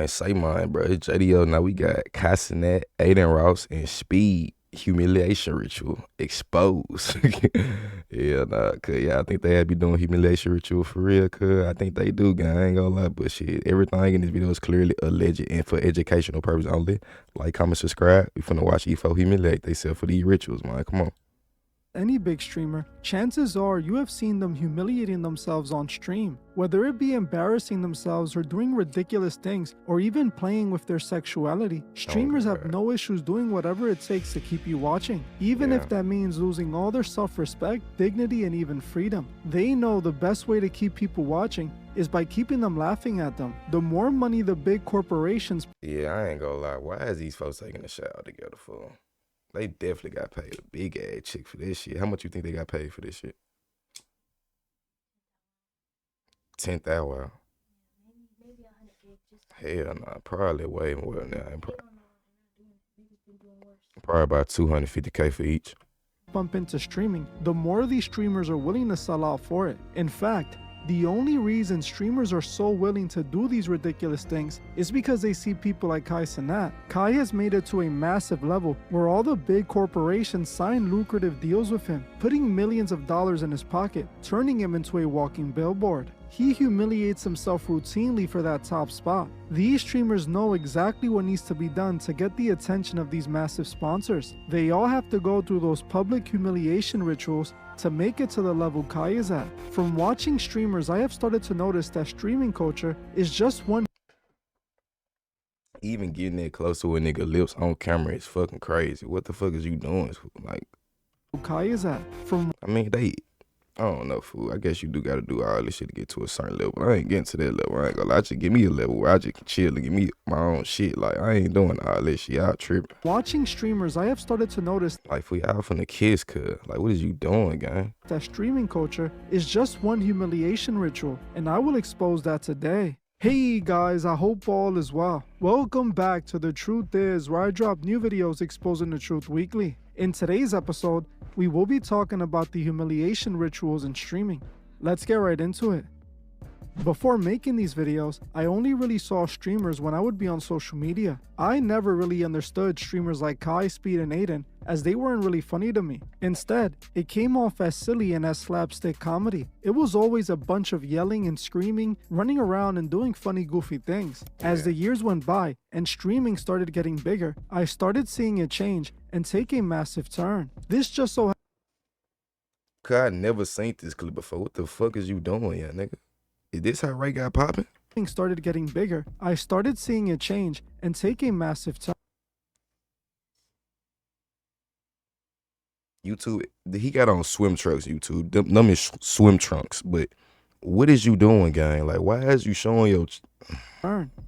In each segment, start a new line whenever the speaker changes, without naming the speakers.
Say mine, bro. It's JdUpNow. We got Cenat, Adin Ross, and Speed humiliation ritual exposed. Yeah, nah, cause yeah, I think they had be doing humiliation ritual for real, cause I think they do, gang. I ain't gonna lie, but shit, everything in this video is clearly alleged and for educational purpose only. Like, comment, subscribe. We finna watch E4 humiliate themselves for these rituals, man. Come on.
Any big streamer, chances are you have seen them humiliating themselves on stream, whether it be embarrassing themselves or doing ridiculous things or even playing with their sexuality. Streamers have no issues doing whatever it takes to keep you watching, even if that means losing all their self-respect, dignity, and even freedom. They know the best way to keep people watching is by keeping them laughing at them. The more money the big corporations...
Yeah, I ain't gonna lie. Why is these folks taking a shower together for? They definitely got paid a big ass chick for this shit. How much you think they got paid for this shit? 10,000. Hell nah, probably way more than that. Probably about 250K for each.
Bump into streaming, the more these streamers are willing to sell out for it. In fact, the only reason streamers are so willing to do these ridiculous things is because they see people like Cenat. Kai has made it to a massive level where all the big corporations sign lucrative deals with him, putting millions of dollars in his pocket, turning him into a walking billboard. He humiliates himself routinely for that top spot. These streamers know exactly what needs to be done to get the attention of these massive sponsors. They all have to go through those public humiliation rituals to make it to the level Kai is at. From watching streamers, I have started to notice that streaming culture is just one...
Even getting that close to a nigga lips on camera is fucking crazy. What the fuck is you doing? Like,
Kai is at.
I mean, I don't know, fool. I guess you do gotta do all this shit to get to a certain level. But I ain't getting to that level. I ain't gonna lie. Just give me a level where I just can chill and give me my own shit. Like, I ain't doing all this shit. Y'all tripping.
Watching streamers, I have started to notice,
like, for y'all from the kids, cuz. Like, what is you doing, gang?
That streaming culture is just one humiliation ritual, and I will expose that today. Hey guys, I hope all is well. Welcome back to The Truth Is, where I drop new videos exposing the truth weekly. In today's episode, we will be talking about the humiliation rituals in streaming. Let's get right into it. Before making these videos, I only really saw streamers when I would be on social media. I never really understood streamers like Kai, Speed, and Adin, as they weren't really funny to me. Instead, it came off as silly and as slapstick comedy. It was always a bunch of yelling and screaming, running around and doing funny, goofy things. As the years went by and streaming started getting bigger, I started seeing it change and take a massive turn. This just so...
Cause I never seen this clip before. What the fuck is you doing, yeah, nigga? Is this how Ray got popping?
Started getting bigger. I started seeing it change and take a massive turn.
YouTube, he got on swim trunks, YouTube. Them is swim trunks, but what is you doing, gang? Like, why is you showing your...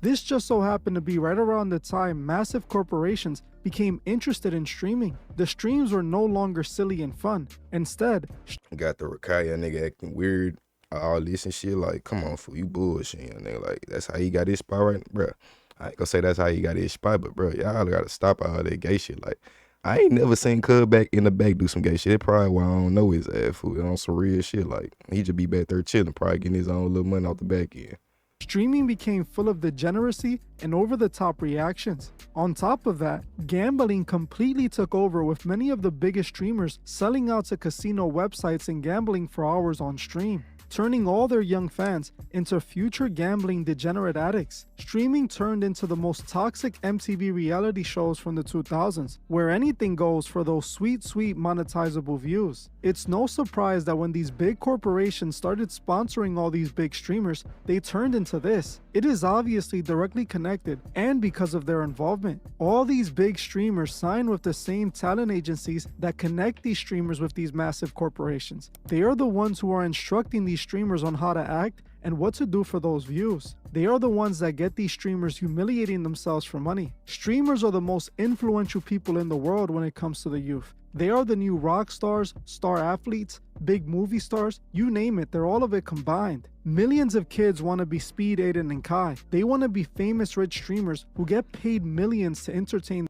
This just so happened to be right around the time massive corporations became interested in streaming. The streams were no longer silly and fun. Instead,
got the Rakaya nigga acting weird, all this and shit. Like, come on, fool, you bullshit, nigga. Like, that's how he got his spot, right, bro? I ain't gonna say that's how he got his spot, but bro, y'all gotta stop all that gay shit. Like, I ain't never seen Cub back in the back do some gay shit. That's probably why I don't know his ass, fool. On some real shit. Like, he just be back there chilling, probably getting his own little money off the back end.
Streaming became full of degeneracy and over-the-top reactions. On top of that, gambling completely took over, with many of the biggest streamers selling out to casino websites and gambling for hours on stream, turning all their young fans into future gambling degenerate addicts. Streaming turned into the most toxic MTV reality shows from the 2000s, where anything goes for those sweet monetizable views. It's no surprise that when these big corporations started sponsoring all these big streamers, they turned into this. It is obviously directly connected, and because of their involvement. All these big streamers sign with the same talent agencies that connect these streamers with these massive corporations. They are the ones who are instructing these streamers on how to act and what to do for those views. They are the ones that get these streamers humiliating themselves for money. Streamers are the most influential people in the world when it comes to the youth. They are the new rock stars, star athletes, big movie stars, you name it, they're all of it combined. Millions of kids want to be Speed, Adin, and Kai. They want to be famous rich streamers who get paid millions to entertain.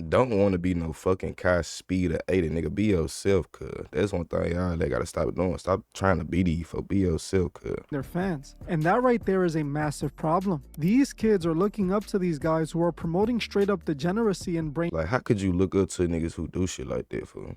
Don't want to be no fucking Kai Speed or Adin, nigga. Be yourself, cuz. That's one thing y'all they gotta stop doing. Stop trying to be these for be yourself, cuz.
Their fans. And that right there is a massive problem. These kids are looking up to these guys who are promoting straight up degeneracy and brain.
Like, how could you look up to niggas who do shit like that, fool?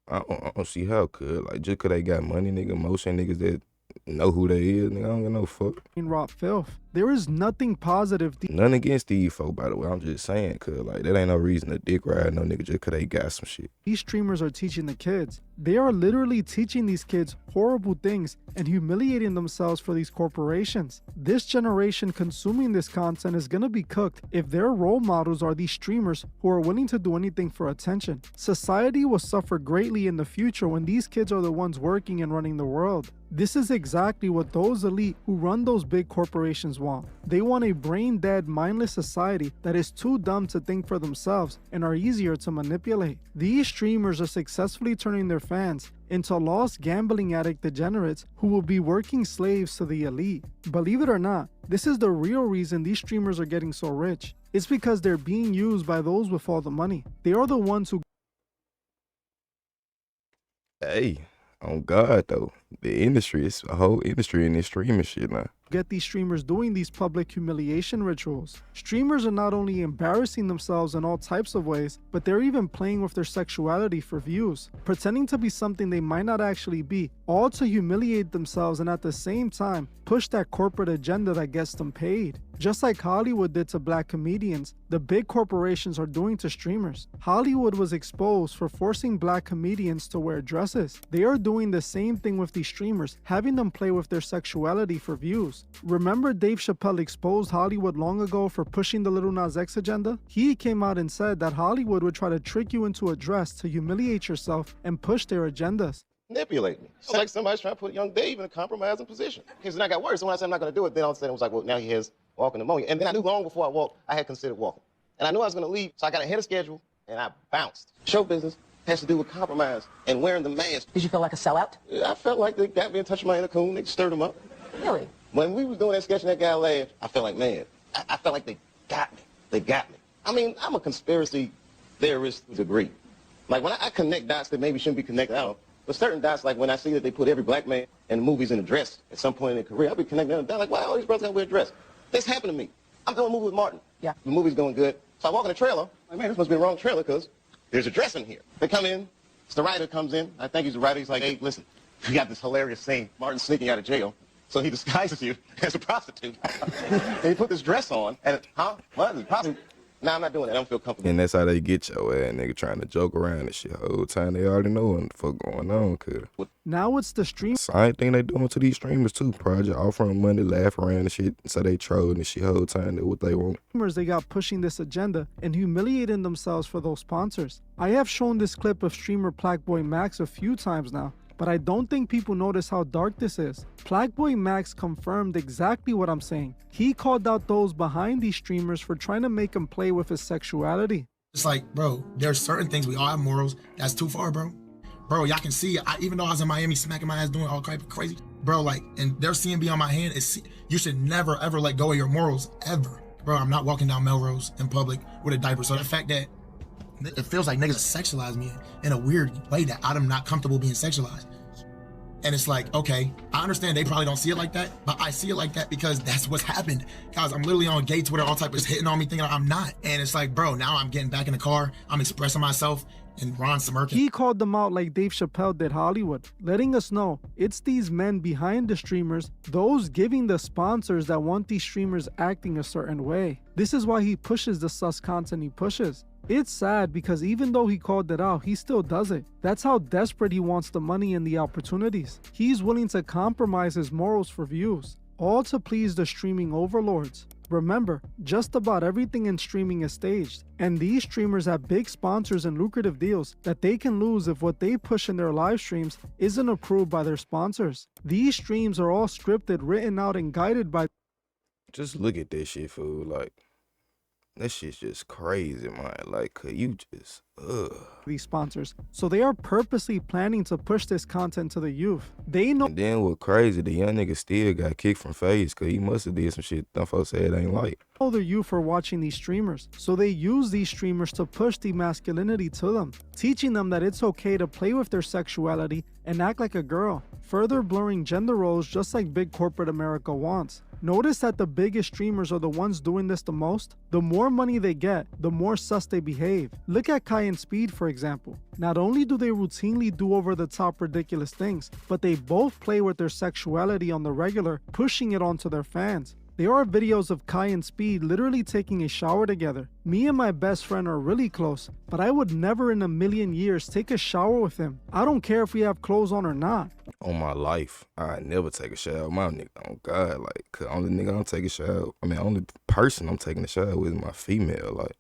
I don't see how, cuz. Like, just cause they got money, nigga, motion niggas that know who they is, nigga, I don't give no fuck.
Rot filth. There is nothing positive.
None against these folk, by the way. I'm just saying, cuz, like, that ain't no reason to dick ride no nigga just cause they got some shit.
These streamers are teaching the kids. They are literally teaching these kids horrible things and humiliating themselves for these corporations. This generation consuming this content is gonna be cooked if their role models are these streamers who are willing to do anything for attention. Society will suffer greatly in the future when these kids are the ones working and running the world. This is exactly what those elite who run those big corporations want. They want a brain-dead, mindless society that is too dumb to think for themselves and are easier to manipulate. These streamers are successfully turning their fans into lost gambling addict degenerates who will be working slaves to the elite. Believe it or not, this is the real reason these streamers are getting so rich. It's because they're being used by those with all the money. They are the ones who...
Hey, on God, though. The industry, it's a whole industry in this streaming shit now.
Get these streamers doing these public humiliation rituals. Streamers are not only embarrassing themselves in all types of ways, but they're even playing with their sexuality for views, pretending to be something they might not actually be, all to humiliate themselves and at the same time push that corporate agenda that gets them paid. Just like Hollywood did to black comedians, the big corporations are doing to streamers. Hollywood was exposed for forcing black comedians to wear dresses. They are doing the same thing with these streamers, having them play with their sexuality for views. Remember Dave Chappelle exposed Hollywood long ago for pushing the Lil Nas X agenda? He came out and said that Hollywood would try to trick you into a dress to humiliate yourself and push their agendas.
Manipulate me. It's like somebody's trying to put young Dave in a compromising position. Okay, so then I got worse. So when I said I'm not going to do it, then all of a sudden it was like, well, now he has walking pneumonia. And then I knew long before I walked, I had considered walking. And I knew I was going to leave, so I got ahead of schedule, and I bounced. Show business has to do with compromise and wearing the mask.
Did you feel like a sellout?
I felt like they got me in touch with my inner coon. They stirred them up.
Really?
When we was doing that sketch and that guy laughed, I felt like, man, I felt like they got me. They got me. I mean, I'm a conspiracy theorist to a degree. Like, when I connect dots that maybe shouldn't be connected out, but certain dots, like when I see that they put every black man in movies in a dress at some point in their career, I'll be connecting them down like, wow, all these brothers got to wear a dress. This happened to me. I'm doing a movie with Martin.
Yeah.
The movie's going good. So I walk in the trailer. Like, man, this must be the wrong trailer because there's a dress in here. They come in. The writer comes in. I think he's the writer. He's like, hey, listen, we got this hilarious scene. Martin's sneaking out of jail. So he disguises you as a prostitute. And he put this dress on. And, what? It's a prostitute? Nah, I'm not doing it. I don't feel comfortable.
And that's how they get your ass, nigga, trying to joke around and shit. Whole time they already know what the fuck going on, cuz.
Now it's the stream.
Same thing they doing to these streamers too, project offering money, laugh around and shit. So they trolling and shit whole time. They what they want.
Streamers they got pushing this agenda and humiliating themselves for those sponsors. I have shown this clip of streamer Plaqueboy Max a few times now, but I don't think people notice how dark this is. Plaqueboy Max confirmed exactly what I'm saying. He called out those behind these streamers for trying to make him play with his sexuality.
It's like, bro, there's certain things we all have morals. That's too far, bro. Bro, y'all can see, even though I was in Miami smacking my ass doing all type of crazy, bro, like, and their CMB on my hand, you should never, ever let go of your morals, ever. Bro, I'm not walking down Melrose in public with a diaper. So the fact that it feels like niggas sexualize me in a weird way that I'm not comfortable being sexualized. And it's like, okay, I understand they probably don't see it like that, but I see it like that because that's what's happened. Guys, I'm literally on gay Twitter, all type of hitting on me thinking I'm not. And it's like, bro, now I'm getting back in the car, I'm expressing myself, and Ron smirking.
He called them out like Dave Chappelle did Hollywood, letting us know it's these men behind the streamers, those giving the sponsors that want these streamers acting a certain way. This is why he pushes the sus content he pushes. It's sad because even though he called it out, he still does it. That's how desperate he wants the money and the opportunities. He's willing to compromise his morals for views, all to please the streaming overlords. Remember, just about everything in streaming is staged, and these streamers have big sponsors and lucrative deals that they can lose if what they push in their live streams isn't approved by their sponsors. These streams are all scripted, written out, and guided by...
Just look at this shit, fool. Like, That shit's just crazy, man. Like, could you just,
these sponsors, so they are purposely planning to push this content to the youth. They know.
And then what crazy, the young nigga still got kicked from FaZe because he must have did some shit them folks said ain't like.
Their youth are watching these streamers, so they use these streamers to push the masculinity to them, teaching them that it's okay to play with their sexuality and act like a girl, further blurring gender roles just like big corporate America wants. Notice that the biggest streamers are the ones doing this the most. The more money they get, the more sus they behave. Look at Kai and Speed, for example. Not only do they routinely do over-the-top ridiculous things, but they both play with their sexuality on the regular, pushing it onto their fans. There are videos of Kai and Speed literally taking a shower together. Me and my best friend are really close, but I would never in a million years take a shower with him. I don't care if we have clothes on or not.
On my life, I never take a shower. My nigga, oh God, like, cause only nigga I'm taking a shower. I mean, only person I'm taking a shower with is my female. Like,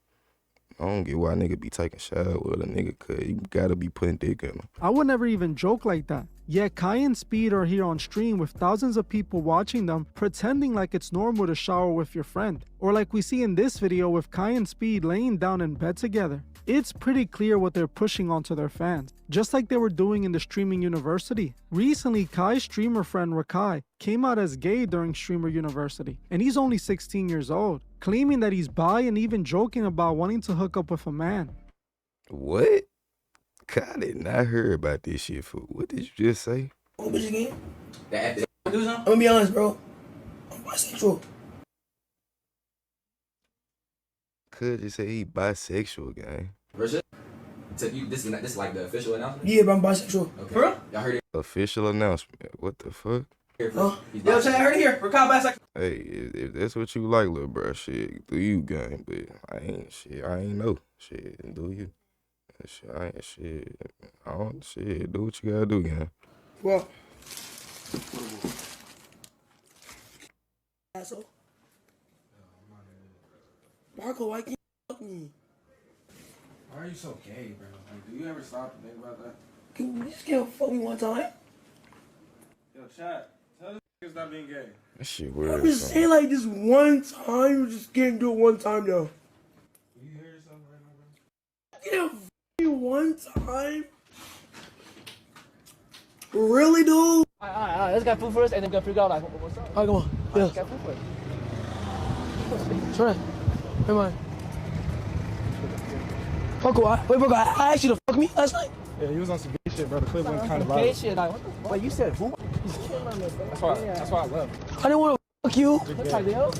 I don't get why nigga be taking a shower with a nigga, cause you gotta be putting dick in him.
I would never even joke like that. Yet Kai and Speed are here on stream with thousands of people watching them, pretending like it's normal to shower with your friend. Or like we see in this video with Kai and Speed laying down in bed together. It's pretty clear what they're pushing onto their fans, just like they were doing in the streaming university. Recently, Kai's streamer friend Rakai came out as gay during streamer university, and he's only 16 years old, claiming that he's bi and even joking about wanting to hook up with a man.
What? I did not hear about this shit, fool. What did you just say?
Oh, bitch again? I'm gonna be honest, bro. I'm bisexual.
Could just say he bisexual, gang.
Rashid? So this is like the official announcement?
Yeah, bro, I'm bisexual.
Okay.
Bro?
Y'all heard it
Official announcement. What the fuck?
here
Huh?
first. He's
Yo,
bisexual.
I heard it here. We're called bisexual.
Hey, if that's what you like, little bro, shit, do you, gang? But I ain't know. Shit, do you? I don't, shit, do what you gotta do, gang.
Well. Asshole. Marco, why can't you fuck me?
Why are you so gay, bro? Like, do you ever stop and think about that?
Can you just can't fuck me one time?
Yo, chat. Tell this nigga stop being gay.
That shit
I'm
weird.
just
son.
saying like this one time. You just can't do it one time though.
You hear yourself right now, bro?
You can't fuck me one time? Really, dude?
Alright, let's get food first and then go figure out like what's up.
Alright, come on. Yeah.
Get food first.
Try it. Hey, man. Fuck what? Wait, bro, I asked you to fuck me last night?
Yeah, he was on some gay shit, bro. The clip went kind of
Gay
loud.
shit, like what the fuck? Wait, you said who?
That's why I left.
I didn't want to fuck you.
What's like, yo?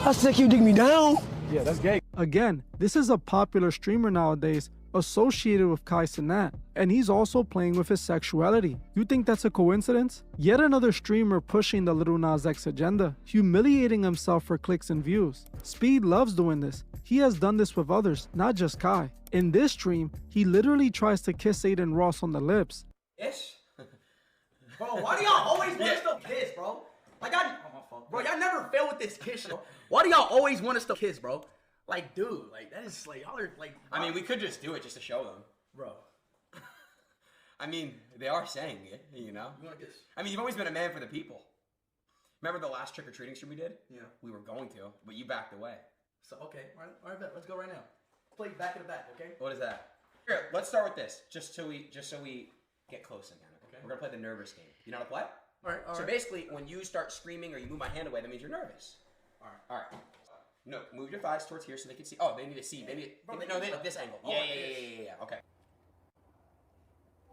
I said you dig me down.
Yeah, that's gay.
Again, this is a popular streamer nowadays associated with Kai Cenat, and he's also playing with his sexuality. You think that's a coincidence? Yet another streamer pushing the Lil Nas X agenda, humiliating himself for clicks and views. Speed loves doing this. He has done this with others, not just Kai. In this stream, he literally tries to kiss Adin Ross on the lips.
Ish? Bro, why do y'all always want us to kiss, bro? Like, bro, y'all never fail with this kiss shit. Why do y'all always want us to kiss, bro? Like, dude, like, that is, like, y'all are, like...
I mean, we could just do it just to show them.
Bro.
I mean, they are saying it, you know?
You wanna kiss?
I mean, you've always been a man for the people. Remember the last trick-or-treating stream we did?
Yeah.
We were going to, but you backed away.
So, okay, alright, bet. Let's go right now. Play back to the back, okay?
What is that? Here, let's start with this, just so we get close again.
Okay.
We're gonna play the nervous game. You know how to play?
Alright.
So basically, when you start screaming or you move my hand away, that means you're nervous. Alright. No, move your thighs towards here so they can see. Oh, they need to see. They need.
Bro,
no, they this angle.
Oh,
Yeah. Okay.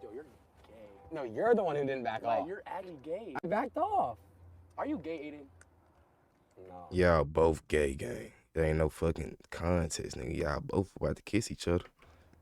Yo, you're gay.
No, you're the one who didn't back
Like, you're actually gay.
I backed off.
Are you gay, Adin?
No.
Y'all both gay, gang. There ain't no fucking contest, nigga. Y'all both about to kiss each other.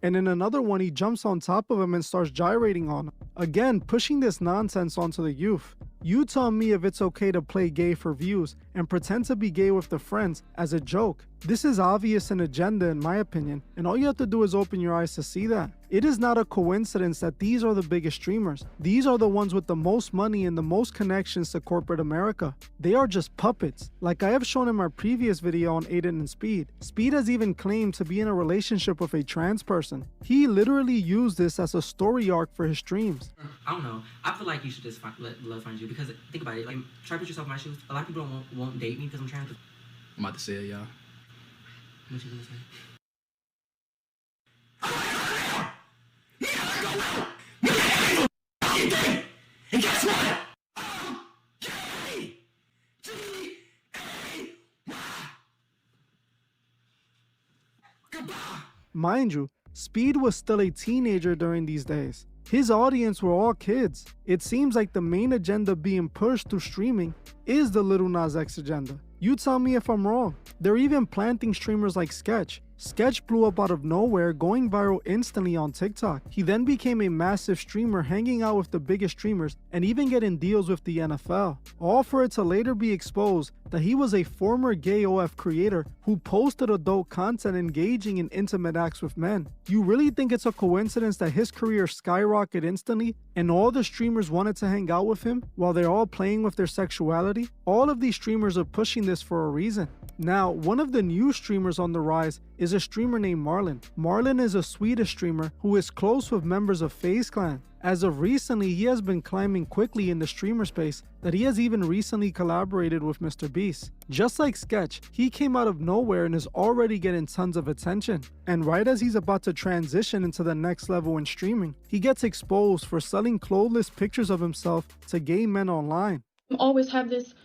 And in another one, he jumps on top of him and starts gyrating on him. Again, pushing this nonsense onto the youth. You tell me if it's okay to play gay for views and pretend to be gay with the friends as a joke. This is obvious an agenda in my opinion, and all you have to do is open your eyes to see that. It is not a coincidence that these are the biggest streamers. These are the ones with the most money and the most connections to corporate America. They are just puppets. Like I have shown in my previous video on Adin and Speed. Speed has even claimed to be in a relationship with a trans person. He literally used this as a story arc for his streams.
I don't know. I feel like you should just let love find you, because think about it. Like, try to put yourself in my shoes. A lot of people won't date me because I'm trans.
I'm about to say it, y'all.
What you gonna say?
And guess what?
Mind you, Speed was still a teenager during these days. His audience were all kids. It seems like the main agenda being pushed through streaming is the Lil Nas X agenda. You tell me if I'm wrong. They're even planting streamers like Sketch. Sketch blew up out of nowhere, going viral instantly on TikTok. He then became a massive streamer, hanging out with the biggest streamers and even getting deals with the NFL. All for it to later be exposed that he was a former gay OF creator who posted adult content engaging in intimate acts with men. You really think it's a coincidence that his career skyrocketed instantly and all the streamers wanted to hang out with him while they're all playing with their sexuality? All of these streamers are pushing this for a reason. Now, one of the new streamers on the rise is a streamer named Marlon. Marlon is a Swedish streamer who is close with members of FaZe Clan. As of recently, he has been climbing quickly in the streamer space that he has even recently collaborated with Mr. Beast. Just like Sketch, he came out of nowhere and is already getting tons of attention. And right as he's about to transition into the next level in streaming, he gets exposed for selling clothless pictures of himself to gay men online.
Always have this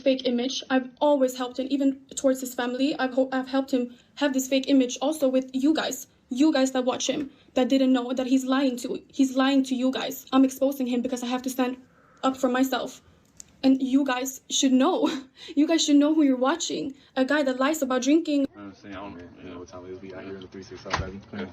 fake image. I've always helped him, even towards his family. I've helped him have this fake image also with you guys that watch him, that didn't know that he's lying to you guys. I'm exposing him because I have to stand up for myself. And you guys should know. You guys should know who you're watching. A guy that lies about drinking.
I'm saying, I don't know what time it is. We out here in the 365, baby.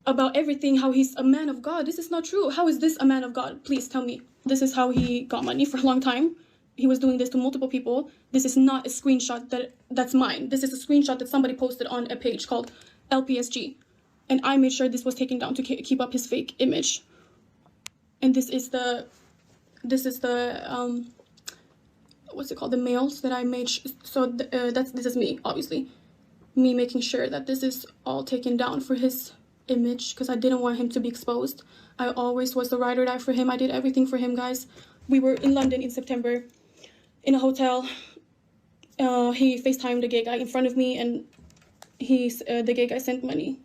About everything, how he's a man of God. This is not true. How is this a man of God? Please tell me. This is how he got money for a long time. He was doing this to multiple people. This is not a screenshot that's mine. This is a screenshot that somebody posted on a page called LPSG. And I made sure this was taken down to keep up his fake image. And this is the what's it called? The mails that I made. This is me, obviously. Me making sure that this is all taken down for his image because I didn't want him to be exposed. I always was the ride or die for him. I did everything for him, guys. We were in London in September in a hotel. He FaceTimed a gay guy in front of me, and the gay guy sent money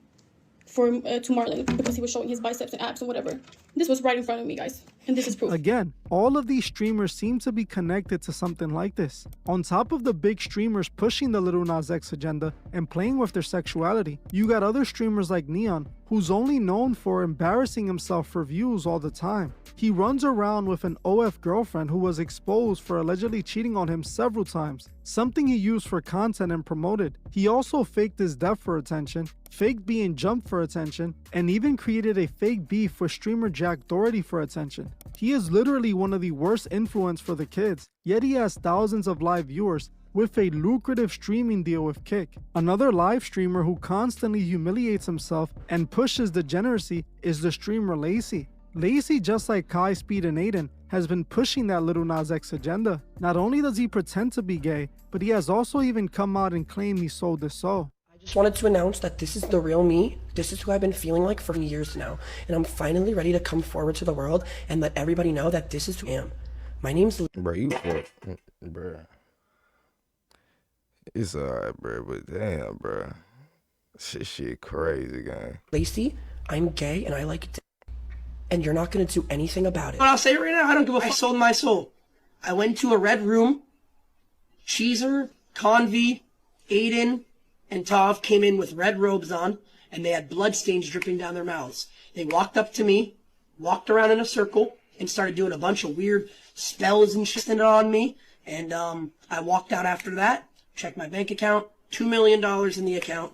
to Marlon because he was showing his biceps and abs and whatever. This was right in front of me, guys, and this is proof.
Again, all of these streamers seem to be connected to something like this. On top of the big streamers pushing the Lil Nas X agenda and playing with their sexuality, you got other streamers like Neon, who's only known for embarrassing himself for views all the time. He runs around with an OF girlfriend who was exposed for allegedly cheating on him several times, something he used for content and promoted. He also faked his death for attention, faked being jumped for attention, and even created a fake beef with streamer Jack Doherty for attention. He is literally one of the worst influence for the kids, yet he has thousands of live viewers with a lucrative streaming deal with Kick. Another live streamer who constantly humiliates himself and pushes degeneracy is the streamer Lacey. Lacey, just like Kai, Speed, and Adin, has been pushing that Lil Nas X agenda. Not only does he pretend to be gay, but he has also even come out and claimed he sold his soul.
I just wanted to announce that this is the real me. This is who I've been feeling like for years now. And I'm finally ready to come forward to the world and let everybody know that this is who I am. My name's...
Bro, you bro. It's alright, bro, but damn, bro. Shit crazy, gang.
Lacey, I'm gay and I like it. And you're not gonna do anything about it.
But I'll say it right now, I don't give a fuck. I sold my soul. I went to a red room. Cheezer, Convy, Adin, and Tav came in with red robes on, and they had blood stains dripping down their mouths. They walked up to me, walked around in a circle, and started doing a bunch of weird spells and shit on me. And I walked out after that, checked my bank account, $2 million in the account.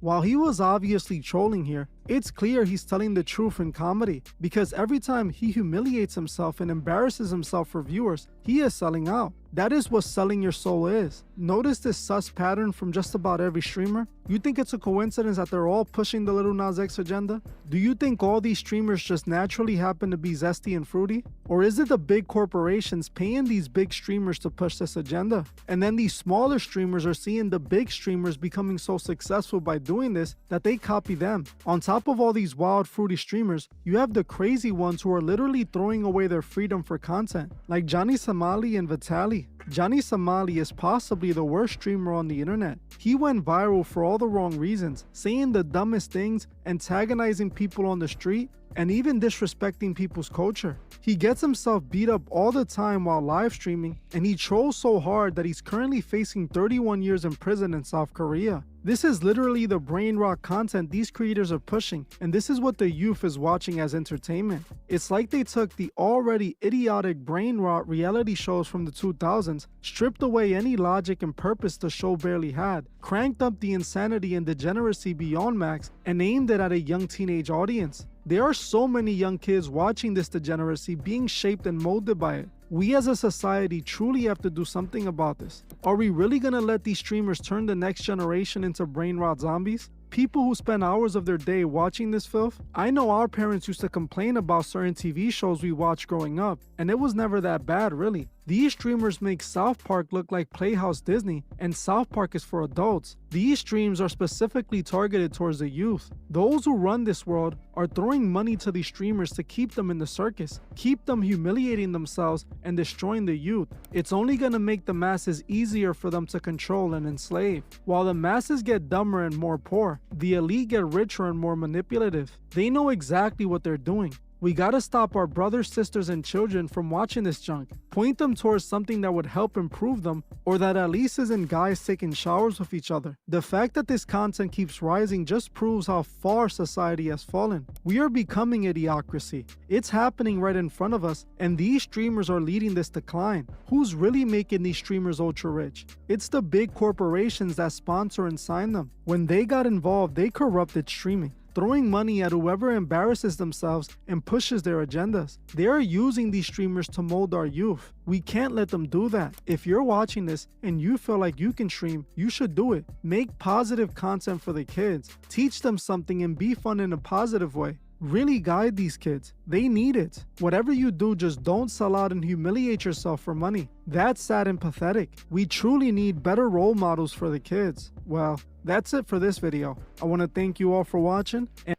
While he was obviously trolling here, it's clear he's telling the truth in comedy, because every time he humiliates himself and embarrasses himself for viewers, he is selling out. That is what selling your soul is. Notice this sus pattern from just about every streamer? You think it's a coincidence that they're all pushing the Lil Nas X agenda? Do you think all these streamers just naturally happen to be zesty and fruity? Or is it the big corporations paying these big streamers to push this agenda? And then these smaller streamers are seeing the big streamers becoming so successful by doing this that they copy them. On top of all these wild fruity streamers, you have the crazy ones who are literally throwing away their freedom for content, like Johnny Somali and Vitali. agree. Johnny Somali is possibly the worst streamer on the internet. He went viral for all the wrong reasons, saying the dumbest things, antagonizing people on the street, and even disrespecting people's culture. He gets himself beat up all the time while live streaming, and he trolls so hard that he's currently facing 31 years in prison in South Korea. This is literally the brain rot content these creators are pushing, and this is what the youth is watching as entertainment. It's like they took the already idiotic brain rot reality shows from the 2000s, stripped away any logic and purpose the show barely had, cranked up the insanity and degeneracy beyond max, and aimed it at a young teenage audience. There are so many young kids watching this degeneracy being shaped and molded by it. We as a society truly have to do something about this. Are we really gonna let these streamers turn the next generation into brain rot zombies? People who spend hours of their day watching this filth? I know our parents used to complain about certain TV shows we watched growing up, and it was never that bad really. These streamers make South Park look like Playhouse Disney, and South Park is for adults. These streams are specifically targeted towards the youth. Those who run this world are throwing money to these streamers to keep them in the circus, keep them humiliating themselves and destroying the youth. It's only gonna make the masses easier for them to control and enslave. While the masses get dumber and more poor, the elite get richer and more manipulative. They know exactly what they're doing. We gotta stop our brothers, sisters, and children from watching this junk. Point them towards something that would help improve them, or that at least isn't guys taking showers with each other. The fact that this content keeps rising just proves how far society has fallen. We are becoming idiocracy. It's happening right in front of us, and these streamers are leading this decline. Who's really making these streamers ultra rich? It's the big corporations that sponsor and sign them. When they got involved, they corrupted streaming, throwing money at whoever embarrasses themselves and pushes their agendas. They are using these streamers to mold our youth. We can't let them do that. If you're watching this and you feel like you can stream, you should do it. Make positive content for the kids. Teach them something and be fun in a positive way. Really guide these kids. They need it. Whatever you do, just don't sell out and humiliate yourself for money. That's sad and pathetic. We truly need better role models for the kids. Well, that's it for this video. I want to thank you all for watching. And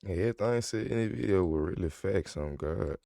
everything said in the video were really facts on God.